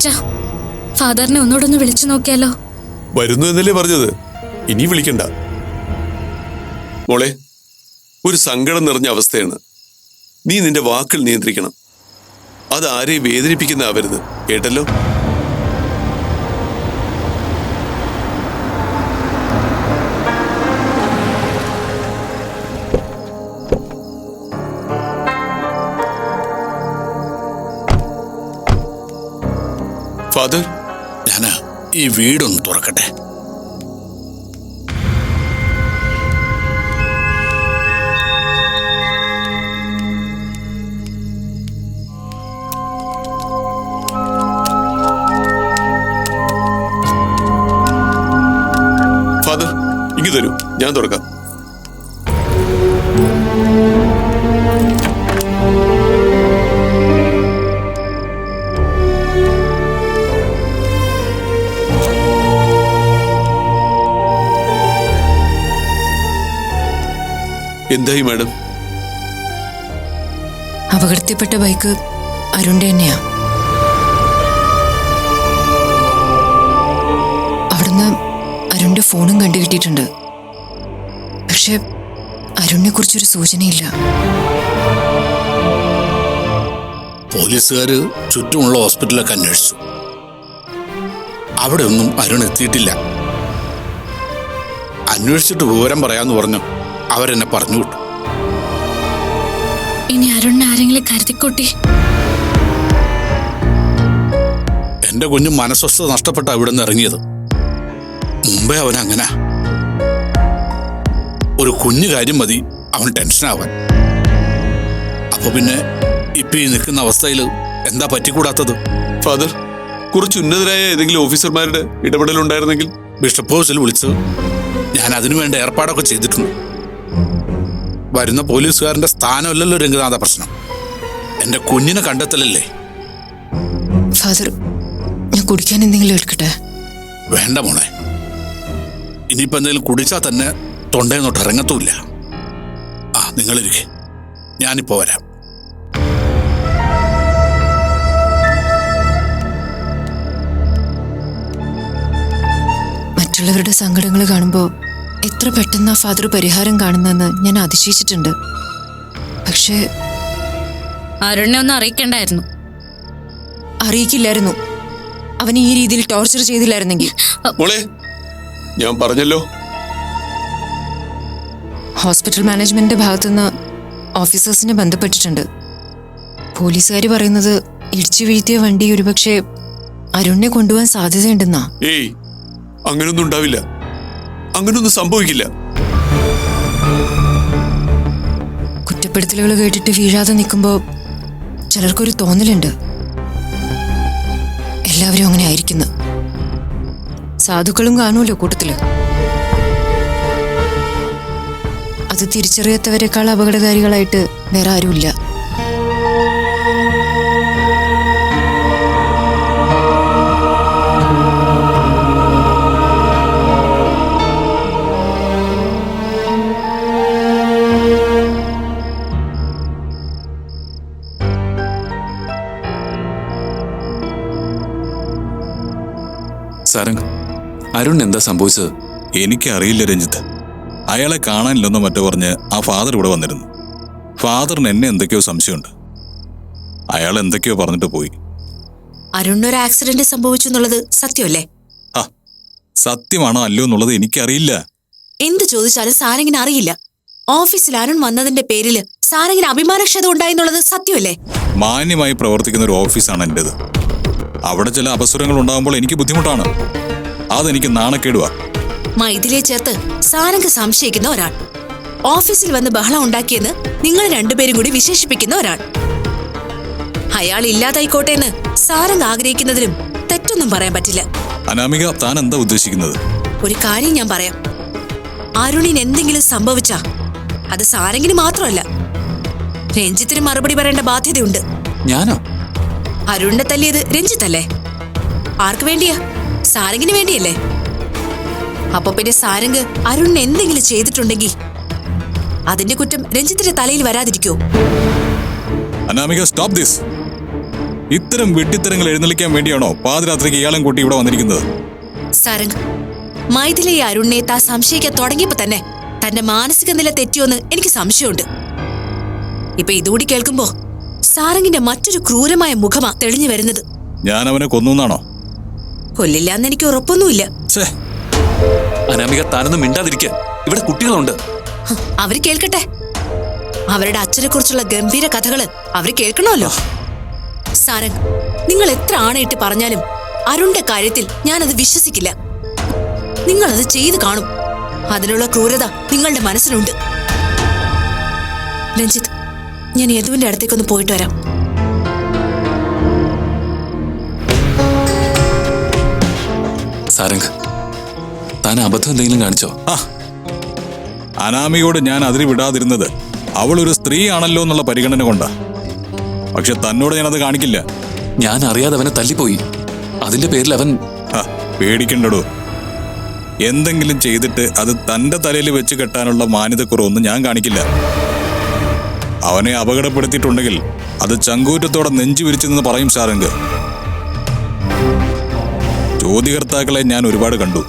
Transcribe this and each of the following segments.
അച്ഛാ, ഫാദറിനെ ഒന്നുകൂടെ വിളിച്ചു നോക്കിയാലോ? വരുന്നു എന്നല്ലേ പറഞ്ഞത്, ഇനി വിളിക്കണ്ട മോളെ. ഒരു സങ്കടം നിറഞ്ഞ അവസ്ഥയാണ്. നീ നിന്റെ വാക്കുകൾ നിയന്ത്രിക്കണം. അത് ആരെയും വേദനിപ്പിക്കുന്നതാവരുത്, കേട്ടല്ലോ? ഫാദർ, ഞാനാ ഈ വീടൊന്ന് തുറക്കട്ടെ. ഫാദർ ഇങ്ങ് തരൂ, ഞാൻ തുറക്കാം. എന്തായി മാഡം? അപകടത്തിൽപ്പെട്ട ബൈക്ക് അരുണിന്റെ തന്നെയാ. അവിടുന്ന് അരുണിന്റെ ഫോണും കണ്ടുകിട്ടിയിട്ടുണ്ട്. പക്ഷെ അരുണിനെ കുറിച്ചൊരു സൂചനയില്ല. പോലീസുകാര് ചുറ്റുമുള്ള ഹോസ്പിറ്റലൊക്കെ അന്വേഷിച്ചു. അവിടെ ഒന്നും അരുൺ എത്തിയിട്ടില്ല. അന്വേഷിച്ചിട്ട് വിവരം പറയാന്ന് പറഞ്ഞു അവരെന്നെ പറഞ്ഞു വിട്ടു. ഇനി അരുണിനെ ആരെങ്കിലും കരുതിക്കൊട്ടി. എന്റെ കുഞ്ഞു മനസ്വസ്ഥത നഷ്ടപ്പെട്ട അവിടെ നിന്ന് ഇറങ്ങിയത്. മുമ്പേ അവൻ അങ്ങനെ ഒരു കുഞ്ഞു കാര്യം മതി അവൻ ടെൻഷനാവാൻ. അപ്പൊ പിന്നെ ഇപ്പൊ ഈ നിൽക്കുന്ന അവസ്ഥയിൽ എന്താ പറ്റിക്കൂടാത്തത്? ഫാദർ, കുറച്ച് ഉന്നതരായ ഏതെങ്കിലും ഓഫീസർമാരുടെ ഇടപെടലുണ്ടായിരുന്നെങ്കിൽ. ബിഷപ്പ് ഹൗസിൽ വിളിച്ച് ഞാൻ അതിനു വേണ്ട ഏർപ്പാടൊക്കെ ചെയ്തിട്ടുണ്ട്. വരുന്ന പോലീസുകാരന്റെ സ്ഥാനമല്ലല്ലോ രംഗനാഥ പ്രശ്നം, എന്റെ കുഞ്ഞിനെ കണ്ടെത്തലല്ലേ. ഫാദർ, ഞാൻ കുടിക്കാൻ എന്തെങ്കിലും എടുക്കട്ടെ? വേണ്ട മോളെ, ഇനിയിപ്പോ എന്തെങ്കിലും കുടിച്ചാൽ തന്നെ തൊണ്ടേന്നോട്ട് ഇറങ്ങത്തുമില്ല. ആ, നിങ്ങളിരിക്കെ, ഞാനിപ്പോ വരാം. മറ്റുള്ളവരുടെ സങ്കടങ്ങൾ കാണുമ്പോൾ എത്ര പെട്ടെന്ന് ആ ഫാദർ പരിഹാരം കാണുന്നെന്ന് ഞാൻ അതിശയിച്ചിട്ടുണ്ട്. പക്ഷേ അരുണിനെ ഒന്നും അറിയിക്കണ്ടായിരുന്നു. അറിയിക്കില്ലായിരുന്നു. അവനെ ഈ രീതിയിൽ ടോർച്ചർ ചെയ്തില്ലായിരുന്നെങ്കിൽ. മോളെ, ഞാൻ പറഞ്ഞല്ലോ. ഹോസ്പിറ്റൽ മാനേജ്മെന്റിന്റെ ഭാഗത്തുനിന്ന് ഓഫീസേഴ്സിനെ ബന്ധപ്പെട്ടിട്ടുണ്ട്. പോലീസുകാർ പറയുന്നത് ഇടിച്ചു വീഴ്ത്തിയ വണ്ടി ഒരുപക്ഷെ അരുണിനെ കൊണ്ടുപോകാൻ സാധ്യതയുണ്ടെന്നാ. ഏയ്, അങ്ങനൊന്നും ഉണ്ടാവില്ല. അങ്ങനൊന്നും സംഭവിക്കില്ല. കുറ്റപ്പെടുത്തലുകൾ കേട്ടിട്ട് വീഴാതെ നിൽക്കുമ്പോൾ ചിലർക്കൊരു തോന്നലുണ്ട് എല്ലാവരും അങ്ങനെ ആയിരിക്കുന്നു. സാധുക്കളും കാണുമല്ലോ കൂട്ടത്തില്. അത് തിരിച്ചറിയാത്തവരെക്കാൾ അപകടകാരികളായിട്ട് വേറെ ആരുമില്ല. സാരംഗ്, അരുൺ എന്താ സംഭവിച്ചത്? എനിക്കറിയില്ല രഞ്ജിത്ത്. അയാളെ കാണാനില്ലെന്നോ മറ്റോ പറഞ്ഞ് ആ ഫാദർ ഇവിടെ വന്നിരുന്നു. ഫാദറിന് എന്നെ എന്തൊക്കെയോ സംശയമുണ്ട്. അയാൾ എന്തൊക്കെയോ പറഞ്ഞിട്ട് പോയി. അരുണിനൊരു ആക്സിഡന്റ് സംഭവിച്ചു എന്നുള്ളത് സത്യമല്ലേ? ആ, സത്യമാണോ അല്ലയോ എന്നുള്ളത് എനിക്കറിയില്ല. എന്ത് ചോദിച്ചാലും സാരംഗിന് അറിയില്ല. ഓഫീസിൽ അരുൺ വന്നതിന്റെ പേരിൽ സാരംഗിന് അഭിമാനക്ഷതം ഉണ്ടായെന്നുള്ളത് സത്യമല്ലേ? മാന്യമായി പ്രവർത്തിക്കുന്ന ഒരു ഓഫീസാണ് എന്റേത്. അവിടെ ചില അപസ്വരങ്ങൾ ഉണ്ടാകുമ്പോൾ എനിക്ക് ബുദ്ധിമുട്ടാണ്. അതെനിക്ക് നാണക്കേടുവാ. മൈഥിലിയെ ചേർത്ത് സാരംഗ് സംശയിക്കുന്ന ഒരാൾ, ഓഫീസിൽ വന്ന് ബഹളം ഉണ്ടാക്കിയെന്ന് നിങ്ങൾ രണ്ടുപേരും കൂടി വിശേഷിപ്പിക്കുന്ന ഒരാൾ, അയാൾ ഇല്ലാതായിക്കോട്ടെ എന്ന് സാരംഗ് ആഗ്രഹിക്കുന്നതിലും തെറ്റൊന്നും പറയാൻ പറ്റില്ല. അനാമിക, താൻ എന്താ ഉദ്ദേശിക്കുന്നത്? ഒരു കാര്യം ഞാൻ പറയാം. അരുണിന് എന്തെങ്കിലും സംഭവിച്ചാ അത് സാരംഗിന് മാത്രമല്ല, രഞ്ജിത്തിന് മറുപടി പറയേണ്ട ബാധ്യതയുണ്ട്. ഞാനോ? അരുണിനെ തല്ലിയത് രഞ്ജിത്തല്ലേ? ആർക്ക് വേണ്ടിയാ? സാരംഗിന് വേണ്ടിയല്ലേ? അപ്പൊ പിന്നെ സാരംഗ് അരുണിന് എന്തെങ്കിലും ചെയ്തിട്ടുണ്ടെങ്കിൽ അതിന്റെ കുറ്റം രഞ്ജിത്തിന്റെ തലയിൽ വരാതിരിക്കോ? Anamika, stop this. ഇത്തരം വെട്ടിത്തരങ്ങൾ എഴുന്നള്ളിക്കാൻ വേണ്ടിയാണോ പാതിരാത്രിക്ക് ഇയാളും കൂട്ടി ഇവിടെ വന്നിരിക്കുന്നത്? സാരംഗ്, മൈഥിലി അരുണിനെ താൻ സംശയിക്കാൻ തുടങ്ങിയപ്പോ തന്നെ തന്റെ മാനസിക നില തെറ്റിയോന്ന് എനിക്ക് സംശയമുണ്ട്. ഇപ്പൊ ഇതുകൂടി കേൾക്കുമ്പോ സാരംഗിന്റെ മറ്റൊരു ക്രൂരമായ മുഖമാ തെളിഞ്ഞു വരുന്നത്. ഞാൻ അവനെ കൊന്നുന്നാണോ? കൊല്ലില്ലാന്ന് എനിക്ക് ഉറപ്പൊന്നുമില്ല. ഛേ, അനാമിക, താനൊന്നും മിണ്ടാതിരിക്കാൻ. ഇവിടെ കുട്ടികളുണ്ട്. അവര് കേൾക്കട്ടെ. അവരുടെ അച്ഛനെ കുറിച്ചുള്ള ഗംഭീര കഥകള് അവര് കേൾക്കണമല്ലോ. സാരംഗ്, നിങ്ങൾ എത്ര ആണയിട്ട് പറഞ്ഞാലും അരുണിന്റെ കാര്യത്തിൽ ഞാനത് വിശ്വസിക്കില്ല. നിങ്ങളത് ചെയ്തു കാണും. അതിനുള്ള ക്രൂരത നിങ്ങളുടെ മനസ്സിലുണ്ട്. രഞ്ജിത്ത്, ഞാൻ യദുവിന്റെ അടുത്തേക്കൊന്ന് പോയിട്ട് വരാം. സാരംഗ്, താൻ അബദ്ധം എന്തെങ്കിലും കാണിച്ചോ? അനാമിയോട് ഞാൻ അതിരി വിടാതിരുന്നത് അവളൊരു സ്ത്രീ ആണല്ലോ എന്നുള്ള പരിഗണന കൊണ്ടാ. പക്ഷെ തന്നോട് ഞാനത് കാണിക്കില്ല. ഞാൻ അറിയാതെ അവനെ തല്ലിപ്പോയി. അതിന്റെ പേരിൽ അവൻ... പേടിക്കണ്ടടോ. എന്തെങ്കിലും ചെയ്തിട്ട് അത് തന്റെ തലയിൽ വെച്ച് കെട്ടാനുള്ള മാന്യതക്കുറവൊന്നും ഞാൻ കാണിക്കില്ല. അവനെ അപകടപ്പെടുത്തിയിട്ടുണ്ടെങ്കിൽ അത് ചങ്കൂറ്റത്തോടെ നെഞ്ചു വിരിച്ചെന്ന് പറയും സാരംഗ്. ചോദ്യകർത്താക്കളെ ഞാൻ ഒരുപാട് കണ്ടു.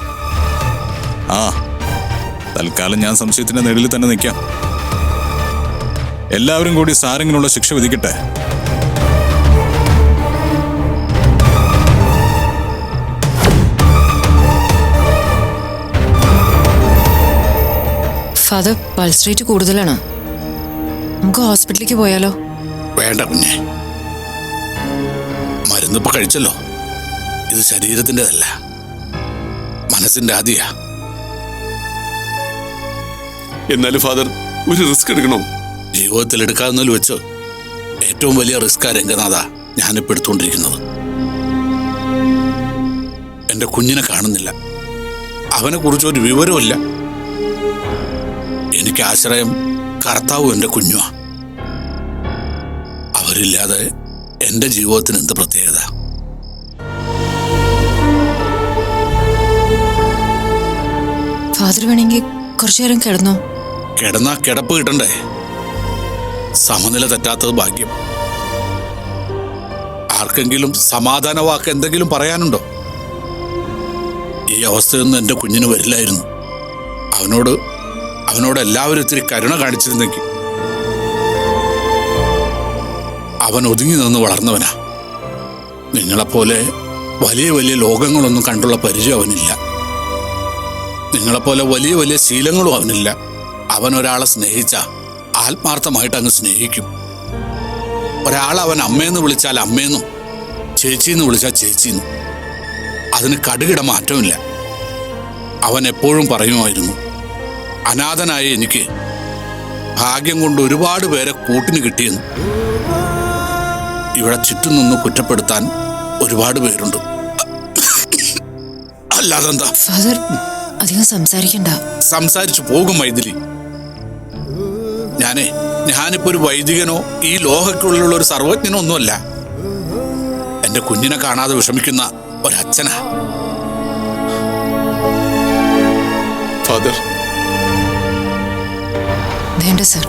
തൽക്കാലം ഞാൻ സംശയത്തിന്റെ നിഴലിൽ തന്നെ നിൽക്കാം. എല്ലാവരും കൂടി സാരംഗിനുള്ള ശിക്ഷ വിധിക്കട്ടെ. ഫാദർ, പൾസ് റേറ്റ് കൂടുതലാണ്. നമുക്ക് ഹോസ്പിറ്റലിലേക്ക് പോയാലോ? വേണ്ട കുഞ്ഞെ, മരുന്നിപ്പോ കഴിച്ചല്ലോ. ഇത് ശരീരത്തിൻ്റെതല്ല, മനസ്സിന്റെ ആദിയാ. എന്നാലും ഫാദർ, ഒരു റിസ്ക് എടുക്കണോ? ജീവിതത്തിൽ എടുക്കാവുന്നതിൽ വെച്ച് ഏറ്റവും വലിയ റിസ്ക്കാ രംഗനാഥ ഞാനിപ്പോൾ എടുത്തുകൊണ്ടിരിക്കുന്നത്. എൻ്റെ കുഞ്ഞിനെ കാണുന്നില്ല. അവനെ കുറിച്ചൊരു വിവരമില്ല. എനിക്ക് ആശ്രയം കർത്താവും എൻ്റെ കുഞ്ഞുമാ. അവരില്ലാതെ എൻ്റെ ജീവിതത്തിന് എന്ത് പ്രത്യേകത? ഫാദർ വേണമെങ്കിൽ കുറച്ചു നേരം കിടന്നോ? കിടന്നാ കിടപ്പ് കിട്ടണ്ടേ? സമനില തെറ്റാത്തത് ഭാഗ്യം. ആർക്കെങ്കിലും സമാധാന വാക്ക് എന്തെങ്കിലും പറയാനുണ്ടോ? ഈ അവസ്ഥയൊന്നും എൻ്റെ കുഞ്ഞിന് വരില്ലായിരുന്നു. അവനോട് എല്ലാവരും ഇത്തിരി കരുണ കാണിച്ചിരുന്നെങ്കിൽ. അവൻ ഒതുങ്ങി നിന്ന് വളർന്നവനാ. നിങ്ങളെപ്പോലെ വലിയ വലിയ ലോകങ്ങളൊന്നും കണ്ടുള്ള പരിചയം അവനില്ല. നിങ്ങളെപ്പോലെ വലിയ വലിയ ശീലങ്ങളും അവനില്ല. അവൻ ഒരാളെ സ്നേഹിച്ച ആത്മാർത്ഥമായിട്ട് അങ്ങ് സ്നേഹിക്കും. ഒരാൾ അവൻ അമ്മയെന്ന് വിളിച്ചാൽ അമ്മയെന്നും ചേച്ചിന്ന് വിളിച്ചാൽ ചേച്ചിന്നും. അതിന് കടുകിട മാറ്റമില്ല. അവൻ എപ്പോഴും പറയുമായിരുന്നു, അനാഥനായ എനിക്ക് ഭാഗ്യം കൊണ്ട് ഒരുപാട് പേരെ കൂട്ടിന് കിട്ടിയെന്ന്. ഇവിടെ ചുറ്റും നിന്ന് കുറ്റപ്പെടുത്താൻ ഒരുപാട് പേരുണ്ട്. അല്ലാതെന്താ? ഫാദർ, അധികം സംസാരിക്കണ്ട. സംസാരിച്ചു പോകും മൈഥിലി. ഞാനിപ്പോ ഒരു വൈദികനോ ഈ ലോകക്കുള്ളിലുള്ള ഒരു സർവജ്ഞനോ ഒന്നുമല്ല. എന്റെ കുഞ്ഞിനെ കാണാതെ വിഷമിക്കുന്ന ഒരച്ഛനാ. ഫാദർ, വേണ്ട സർ,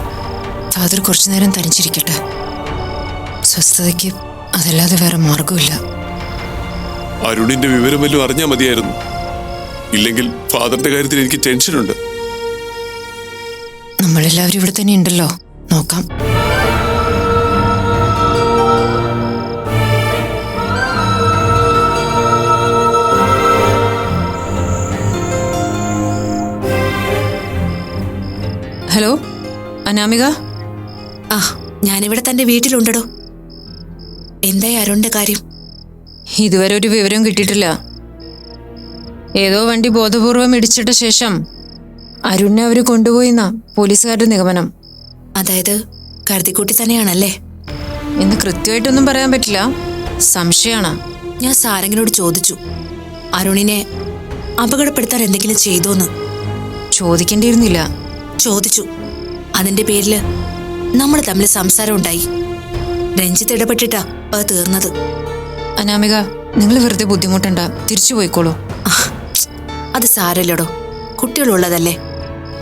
ഫാദർ കുറച്ചു നേരം തനിച്ചിരിക്കട്ടെ. സ്വസ്ഥതയ്ക്ക് അതല്ലാതെ വേറെ മാർഗമില്ല. അരുണിന്റെ വിവരം വല്ലതും അറിഞ്ഞാൽ മതിയായിരുന്നു. ഇല്ലെങ്കിൽ ഫാദറിന്റെ കാര്യത്തിൽ എനിക്ക് ടെൻഷനുണ്ട്. നമ്മളെല്ലാവരും ഇവിടെ തന്നെ ഉണ്ടല്ലോ, നോക്കാം. ഹലോ അനാമിക. ഞാനിവിടെ തന്റെ വീട്ടിലുണ്ടോ. എന്തായി അരുണിന്റെ കാര്യം? ഇതുവരെ ഒരു വിവരം കിട്ടിയിട്ടില്ല. ഏതോ വണ്ടി ബോധപൂർവം ഇടിച്ചിട്ട ശേഷം അരുണിനെ അവര് കൊണ്ടുപോയിന്ന പോലീസുകാരുടെ നിഗമനം. അതായത് കരുതിക്കുട്ടി തന്നെയാണല്ലേ? എന്ന് കൃത്യമായിട്ടൊന്നും പറയാൻ പറ്റില്ല, സംശയമാണ്. ഞാൻ സാരംഗിനോട് ചോദിച്ചു, അരുണിനെ അപകടപ്പെടുത്താൻ എന്തെങ്കിലും ചെയ്തോന്ന്. ചോദിക്കേണ്ടിയിരുന്നില്ല. ചോദിച്ചു. അതിന്റെ പേരില് നമ്മൾ തമ്മിൽ സംസാരം ഉണ്ടായി. രഞ്ജിത്ത് ഇടപെട്ടിട്ടാ അത് തീർന്നത്. അനാമിക, നിങ്ങൾ വെറുതെ ബുദ്ധിമുട്ടണ്ട, തിരിച്ചു പോയിക്കോളൂ. അത് സാരല്ലടോ, കുട്ടികളുള്ളതല്ലേ.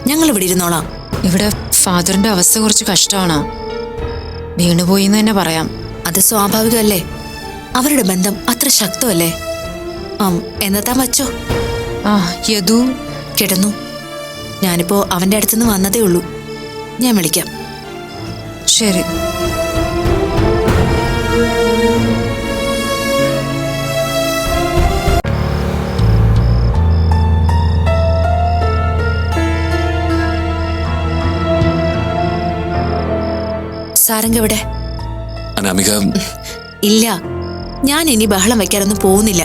ഞങ്ങൾ ഇവിടെ ഇരുന്നോളാം. ഇവിടെ ഫാദറിന്റെ അവസ്ഥ കുറച്ച് കഷ്ടമാണ്. വീണുപോയിന്ന് തന്നെ പറയാം. അത് സ്വാഭാവികമല്ലേ. അവരുടെ ബന്ധം അത്ര ശക്തമല്ലേ? എന്നതാ വച്ചോ. ആ യദു കിടന്നു. ഞാനിപ്പോ അവന്റെ അടുത്തുനിന്ന് വന്നതേ ഉള്ളൂ. ഞാൻ വിളിക്കാം. ശരി. സാരംഗ് എവിടെ? അനാമിക ഇല്ല, ഞാൻ ഇനി ബഹളം വെക്കാനൊന്നും പോകുന്നില്ല.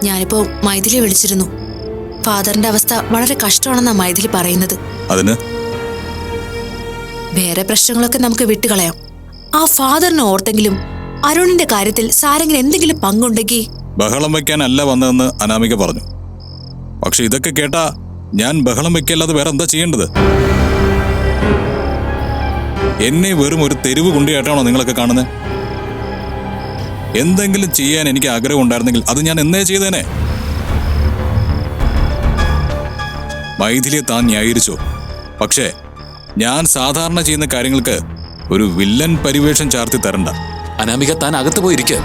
ഞാനിപ്പോ മൈഥിലി വിളിച്ചിരുന്നു. ഫാദറിന്റെ അവസ്ഥ വളരെ കഷ്ടമാണെന്നാ മൈഥിലി പറയുന്നത്. അതിന് വേറെ പ്രശ്നങ്ങളൊക്കെ നമുക്ക് വിട്ടുകളയാം. ആ ഫാദറിനെ ഓർത്തെങ്കിലും അരുണിന്റെ കാര്യത്തിൽ സാരംഗിന് എന്തെങ്കിലും പങ്കുണ്ടെങ്കിൽ. ബഹളം വെക്കാനല്ല വന്നതെന്ന് അനാമിക പറഞ്ഞു. പക്ഷെ ഇതൊക്കെ കേട്ടാ ഞാൻ ബഹളം വെക്കല്ലാതെ വേറെ എന്താ ചെയ്യേണ്ടത്? എന്നെ വെറും ഒരു തെരുവ് കുണ്ടിയായിട്ടാണോ നിങ്ങളൊക്കെ കാണുന്നത്? എന്തെങ്കിലും ചെയ്യാൻ എനിക്ക് ആഗ്രഹം ഉണ്ടായിരുന്നെങ്കിൽ അത് ഞാൻ എന്നേ ചെയ്തേനെ. മൈഥിലിയെ താൻ ന്യായീകരിച്ചോ? പക്ഷേ ഞാൻ സാധാരണ ചെയ്യുന്ന കാര്യങ്ങൾക്ക് ഒരു വില്ലൻ പരിവേഷം ചാർത്തി തരണ്ട. അനാമിക താൻ അകത്ത് പോയിരിക്കുക.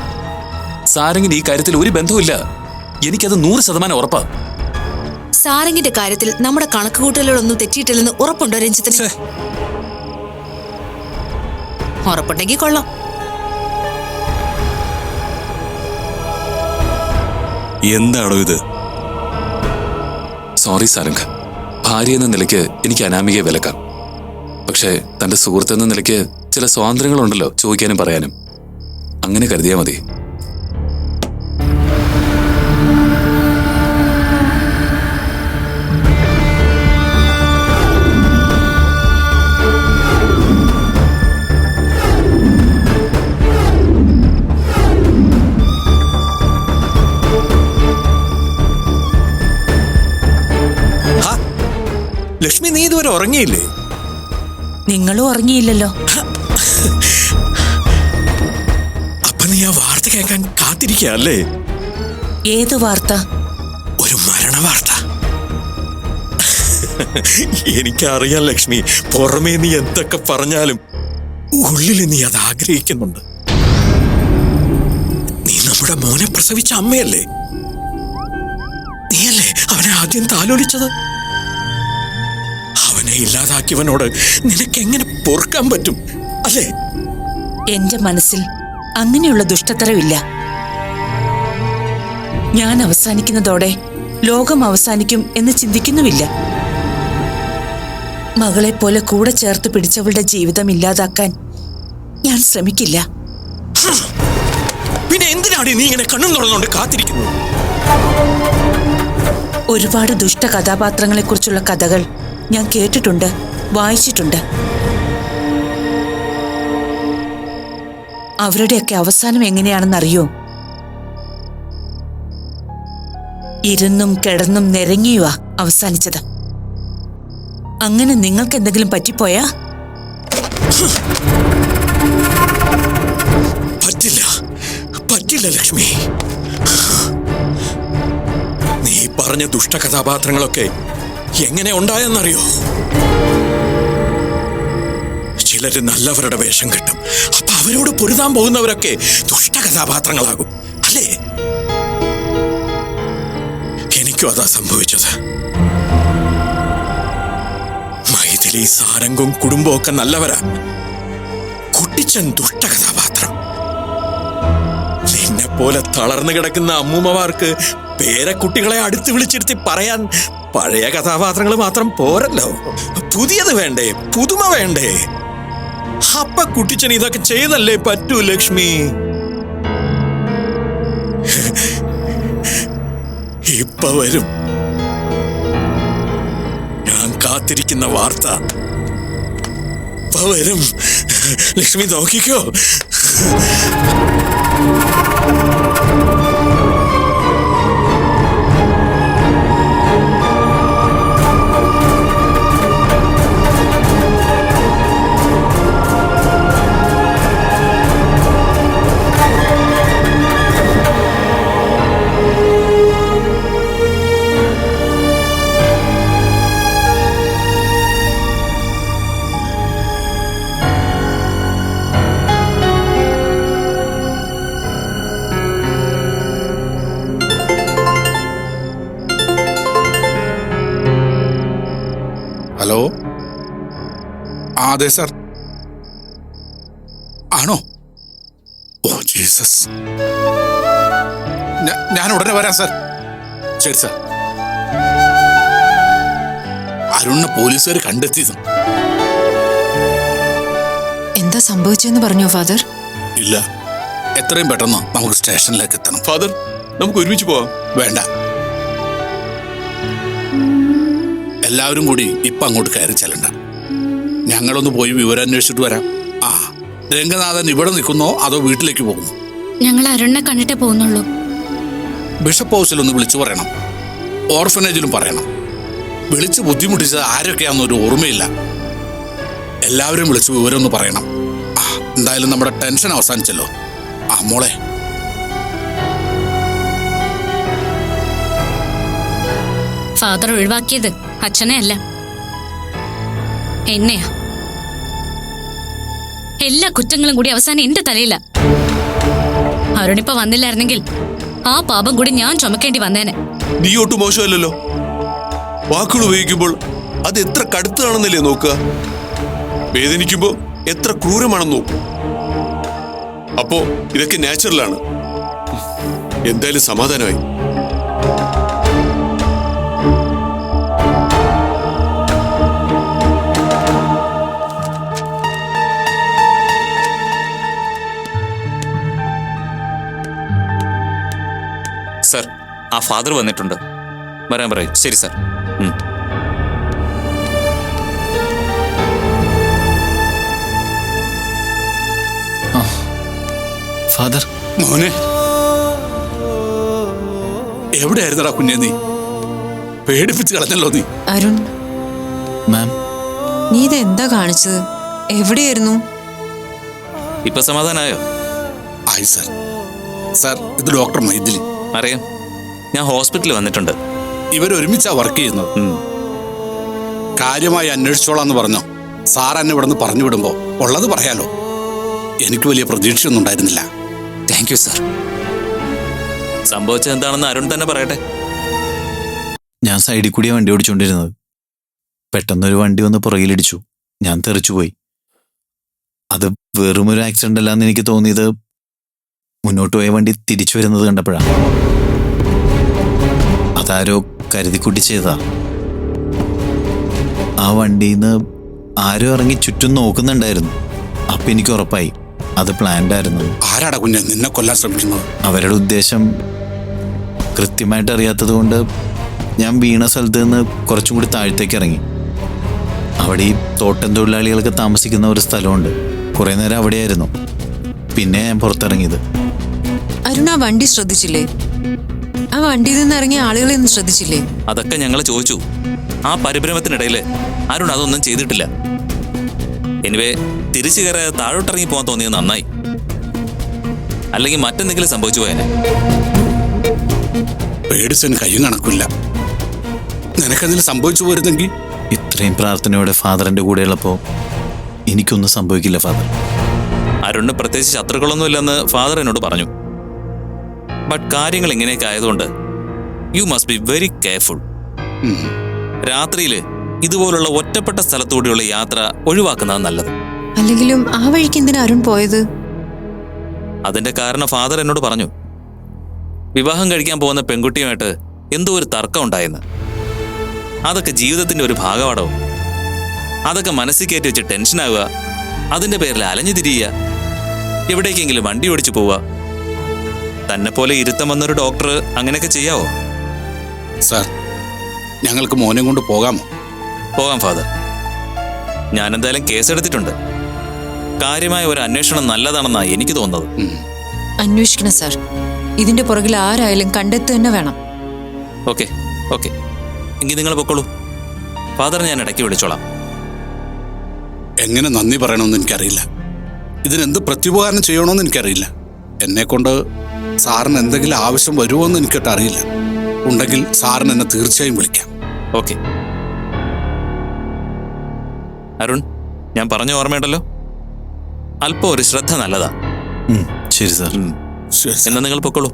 സാരംഗിന് ഈ കാര്യത്തിൽ ഒരു ബന്ധവുമില്ല. എനിക്കത് 100% ഉറപ്പാ. സാരംഗിന്റെ കാര്യത്തിൽ നമ്മുടെ കണക്കുകൂട്ടലുകളൊന്നും തെറ്റിയിട്ടില്ലെന്ന് ഉറപ്പുണ്ടോ രഞ്ജിത്തിന്? ഉറപ്പുണ്ടെങ്കിൽ കൊള്ളാം. എന്താണോ ഇത്? സോറി സാരംഗ്. ഭാര്യ എന്ന നിലയ്ക്ക് എനിക്ക് അനാമികയെ വിലക്കാം. പക്ഷേ തന്റെ സുഹൃത്തെന്ന നിലയ്ക്ക് ചില സ്വാതന്ത്ര്യങ്ങളുണ്ടല്ലോ ചോദിക്കാനും പറയാനും. അങ്ങനെ കരുതിയാൽ മതി. ലക്ഷ്മി, നീ ഇതുവരെ ഉറങ്ങിയില്ലേ? നിങ്ങളും ഉറങ്ങിയില്ലല്ലോ. അപ്പൊ നീ ആ വാർത്ത കേൾക്കാൻ കാത്തിരിക്കല്ലേ? ഏത് വാർത്ത? ഒരു മരണ വാർത്ത. എനിക്കറിയാം ലക്ഷ്മി, പുറമേ നീ എന്തൊക്കെ പറഞ്ഞാലും ഉള്ളിൽ നീ അത് ആഗ്രഹിക്കുന്നുണ്ട്. നീ നമ്മുടെ മോനെ പ്രസവിച്ച അമ്മയല്ലേ? നീയല്ലേ അവനെ ആദ്യം താലോലിച്ചത്? അവനെ ഇല്ലാതാക്കിയവനോട് നിനക്കെങ്ങനെ പൊറുക്കാൻ പറ്റും, അല്ലേ? എന്റെ മനസ്സിൽ അങ്ങനെയുള്ള ദുഷ്ടത്തരമില്ല. ഞാൻ അവസാനിക്കുന്നതോടെ ലോകം അവസാനിക്കും എന്ന് ചിന്തിക്കുന്നുമില്ല. മകളെപ്പോലെ കൂടെ ചേർത്ത് പിടിച്ചവളുടെ ജീവിതം ഇല്ലാതാക്കാൻ ഞാൻ ശ്രമിക്കില്ല. പിന്നെ എന്തിനാണ് നീ ഇങ്ങനെ കണ്ണും തുറന്നുകൊണ്ട് കാത്തിരിക്കുന്നത്? ഒരുപാട് ദുഷ്ട കഥാപാത്രങ്ങളെക്കുറിച്ചുള്ള കഥകൾ ഞാൻ കേട്ടിട്ടുണ്ട്, വായിച്ചിട്ടുണ്ട്. അവരുടെയൊക്കെ അവസാനം എങ്ങനെയാണെന്നറിയോ? ഇരുന്നും കിടന്നും നിരങ്ങിയുവാ അവസാനിച്ചത്. അങ്ങനെ നിങ്ങൾക്ക് എന്തെങ്കിലും പറ്റിപ്പോയാ? പറ്റില്ല ലക്ഷ്മി. നീ പറഞ്ഞ ദുഷ്ട കഥാപാത്രങ്ങളൊക്കെ എങ്ങനെ ഉണ്ടായെന്നറിയോ? ചിലര് നല്ലവരുടെ വേഷം കെട്ടും. അപ്പൊ അവരോട് പൊരുതാൻ പോകുന്നവരൊക്കെ ദുഷ്ട കഥാപാത്രങ്ങളാകും, അല്ലേ? എനിക്കും അതാ സംഭവിച്ചത്. മൈഥിലി, സാരംഗും കുടുംബവും ഒക്കെ നല്ലവരാ. കുട്ടിച്ചൻ ദുഷ്ട കഥാപാത്രം. നിന്നെ പോലെ തളർന്നു കിടക്കുന്ന അമ്മൂമ്മമാർക്ക് പേരക്കുട്ടികളെ അടുത്ത് വിളിച്ചിരുത്തി പറയാൻ പഴയ കഥാപാത്രങ്ങൾ മാത്രം പോരല്ലോ, പുതിയത് വേണ്ടേ, പുതുമ വേണ്ടേ? അപ്പ കുട്ടിച്ചൻ ഇതൊക്കെ ചെയ്തല്ലേ പറ്റൂ ലക്ഷ്മി. ഇപ്പൊ വരും ഞാൻ കാത്തിരിക്കുന്ന വാർത്ത. ഇപ്പൊ വരും ലക്ഷ്മി, നോക്കിക്കോ. അതെ സാർ. ആണോ? Oh Jesus. ഞാൻ ഉടനെ വരാം സാർ. ശരി സാർ. അരുണിനെ പോലീസുകാർ കണ്ടെത്തിയത്. എന്താ സംഭവിച്ചെന്ന് പറഞ്ഞോ ഫാദർ? ഇല്ല, എത്രയും പെട്ടെന്ന് നമുക്ക് സ്റ്റേഷനിലേക്ക് എത്തണം. ഫാദർ, നമുക്ക് ഒരുമിച്ച് പോവാം. വേണ്ട, എല്ലാവരും കൂടി ഇപ്പൊ അങ്ങോട്ട് കയറി ചെല്ലണ്ട. ഞങ്ങളൊന്ന് പോയി വിവരം അന്വേഷിച്ചിട്ട് വരാം. ആ, രംഗനാഥൻ ഇവിടെ നിൽക്കുന്നോ അതോ വീട്ടിലേക്ക് പോകുന്നു? ഞങ്ങൾ അരുണിനെ കണ്ടിട്ടേ പോകുന്നുള്ളൂ. ബിഷപ്പ് ഹൗസിലൊന്ന് വിളിച്ചു പറയണം, ഓർഫനേജിലും പറയണം. വിളിച്ച് ബുദ്ധിമുട്ടിച്ചത് ആരൊക്കെയാണെന്നൊരു ഓർമ്മയില്ല. എല്ലാവരും വിളിച്ച് വിവരം ഒന്ന് പറയണം. ആ, എന്തായാലും നമ്മുടെ ടെൻഷൻ അവസാനിച്ചല്ലോ. ആ മോളെ, ഫാദർ ഒഴിവാക്കിയത് അച്ഛനെ അല്ല, എന്നെയാ. എല്ലാ കുറ്റങ്ങളും കൂടി അവസാനം എന്റെ തലയില. അരുണിപ്പ വന്നില്ലായിരുന്നെങ്കിൽ ആ പാപം കൂടി ഞാൻ ചുമക്കേണ്ടി വന്നേനെ. നീ ഒട്ടും മോശമല്ലല്ലോ. വാക്കുകൾ ഉപയോഗിക്കുമ്പോൾ അത് എത്ര കടുത്തതാണെന്നല്ലേ നോക്കുക. വേദനിക്കുമ്പോ എത്ര ക്രൂരമാണെന്ന് നോക്കൂ. അപ്പോ ഇതൊക്കെ നാച്ചുറലാണ്. എന്തായാലും സമാധാനമായി. സർ, ആ ഫാദർ വന്നിട്ടുണ്ട്. വരാൻ പറയും. ശരി സർ. ഫാദർ. മോനെ, എവിടെയായിരുന്നടാ കുഞ്ഞെ? നീ പേടിപ്പിച്ച് കളഞ്ഞല്ലോ നീ. അരുൺ, മാം, നീ ഇത് എന്താ കാണിച്ചത്? എവിടെയായിരുന്നു? ഇപ്പൊ സമാധാനായോ? ആയി സാർ. സാർ, ഇത് ഡോക്ടർ മൈഥിലി. അറിയാം, ഞാൻ ഹോസ്പിറ്റലിൽ വന്നിട്ടുണ്ട്. ഇവരൊരുമിച്ചാ വർക്ക് ചെയ്യുന്നത്. കാര്യമായി അന്വേഷിച്ചോളാന്ന് പറഞ്ഞോ. സാർ എന്നെ ഇവിടെ നിന്ന് പറഞ്ഞു വിടുമ്പോ ഉള്ളത് പറയാലോ. എനിക്ക് വലിയ പ്രതീക്ഷയൊന്നും ഉണ്ടായിരുന്നില്ല. Thank you sir. സംഭവിച്ചത് എന്താണെന്ന് അരുൺ തന്നെ പറയട്ടെ. ഞാൻ സൈഡിൽ കൂടിയാണ് വണ്ടി ഓടിച്ചുകൊണ്ടിരുന്നത്. പെട്ടെന്നൊരു വണ്ടി വന്ന് പുറകിലിടിച്ചു. ഞാൻ തെറിച്ചുപോയി. അത് വെറും ഒരു ആക്സിഡന്റ് അല്ലാന്ന് എനിക്ക് തോന്നിയത് മുന്നോട്ട് പോയ വണ്ടി തിരിച്ചു വരുന്നത് കണ്ടപ്പോഴാണ്. അതാരോ കരുതിക്കുട്ടി ചെയ്തതാ. ആ വണ്ടിയിൽ നിന്ന് ആരോ ഇറങ്ങി ചുറ്റും നോക്കുന്നുണ്ടായിരുന്നു. അപ്പൊ എനിക്ക് ഉറപ്പായി അത് പ്ലാൻഡ് ആയിരുന്നു. ആരാടാ കുഞ്ഞെ നിന്നെ കൊല്ലാൻ ശ്രമിക്കുന്നത്? അവരുടെ ഉദ്ദേശം കൃത്യമായിട്ട് അറിയാത്തത് കൊണ്ട് ഞാൻ വീണ സ്ഥലത്ത് നിന്ന് കുറച്ചും കൂടി താഴത്തേക്ക് ഇറങ്ങി. അവിടെ ഈ തോട്ടം തൊഴിലാളികൾക്ക് താമസിക്കുന്ന ഒരു സ്ഥലമുണ്ട്. കുറെ നേരം അവിടെയായിരുന്നു. പിന്നെ ഞാൻ പുറത്തിറങ്ങിയത്. അരുൺ, ആ വണ്ടി ശ്രദ്ധിച്ചില്ലേ? ആ വണ്ടിയിൽ നിന്ന് ഇറങ്ങിയ ആളുകളെ ഒന്നും ശ്രദ്ധിച്ചില്ലേ? അതൊക്കെ ഞങ്ങൾ ചോദിച്ചു. ആ പരിഭ്രമത്തിനിടയിൽ അരുൺ അതൊന്നും ചെയ്തിട്ടില്ല. എനിവേ, തിരിച്ചു കയറി താഴോട്ടിറങ്ങി പോകാൻ തോന്നിയത് നന്നായി. അല്ലെങ്കിൽ മറ്റെന്തെങ്കിലും സംഭവിച്ചു പോയനെ. പേടിച്ചതിന് കയ്യും കണക്കില്ല. നിനക്കെന്തെങ്കിലും സംഭവിച്ചു പോരുന്നെങ്കിൽ? ഇത്രയും പ്രാർത്ഥനയോടെ ഫാദറിന്റെ കൂടെയുള്ളപ്പോൾ എനിക്കൊന്നും സംഭവിക്കില്ല ഫാദർ. അരുണിന് പ്രത്യേകിച്ച് ശത്രുക്കളൊന്നും ഇല്ലെന്ന് ഫാദർ എന്നോട് പറഞ്ഞു. ബട്ട് കാര്യങ്ങൾ ഇങ്ങനെയൊക്കെ ആയതുകൊണ്ട് you must be very careful. രാത്രിയിൽ ഇതുപോലുള്ള ഒറ്റപ്പെട്ട സ്ഥലത്തൂടെയുള്ള യാത്ര ഒഴിവാക്കുന്നത് നല്ലത്. അല്ലെങ്കിലും ആ വഴിക്ക് എന്തിനാ അരുൺ പോയത്? അതിന്റെ കാരണം ഫാദർ എന്നോട് പറഞ്ഞു. വിവാഹം കഴിക്കാൻ പോകുന്ന പെൺകുട്ടിയുമായിട്ട് എന്തോ ഒരു തർക്കം ഉണ്ടായെന്ന്. അതൊക്കെ ജീവിതത്തിന്റെ ഒരു ഭാഗമാടോ. അതൊക്കെ മനസ്സിൽ കയറ്റി വെച്ച് ടെൻഷനാവുക, അതിന്റെ പേരിൽ അലഞ്ഞു തിരിയുക, എവിടേക്കെങ്കിലും വണ്ടി ഓടിച്ചു പോവുക. തന്നെ പോലെ ഇരുത്തം വന്നൊരു ഡോക്ടർ അങ്ങനെയൊക്കെ ചെയ്യാവോ? സാർ, ഞങ്ങൾക്ക് മോനെ കൊണ്ട് പോകാമോ? പോകാം ഫാദർ. ഞാനെന്തായാലും കേസെടുത്തിട്ടുണ്ട്. കാര്യമായ ഒരു അന്വേഷണം നല്ലതാണെന്നാണ് എനിക്ക് തോന്നുന്നത്. അന്വേഷിക്കണം സാർ. ഇതിന്റെ പുറകിൽ ആരായാലും കണ്ടെത്തുക തന്നെ വേണം. ഓക്കെ ഓക്കെ, എങ്കിൽ നിങ്ങൾ പൊക്കോളൂ. ഫാദർ ഞാൻ ഇടയ്ക്ക് വിളിച്ചോളാം. എങ്ങനെ നന്ദി പറയണമെന്ന് എനിക്കറിയില്ല. ഇതിനെന്ത് പ്രത്യുപകാരം ചെയ്യണമെന്ന് എനിക്കറിയില്ല. എന്നെക്കൊണ്ട് സാറിന് എന്തെങ്കിലും ആവശ്യം വരുമോ എന്ന് എനിക്കിട്ട് അറിയില്ല. ഉണ്ടെങ്കിൽ സാറിന് എന്നെ തീർച്ചയായും വിളിക്കാം. ഓക്കെ അരുൺ, ഞാൻ പറഞ്ഞ ഓർമ്മയുണ്ടല്ലോ, അല്പം ഒരു ശ്രദ്ധ നല്ലതാ. ശരി സാർ. എന്നാ നിങ്ങൾ പൊക്കോളൂ.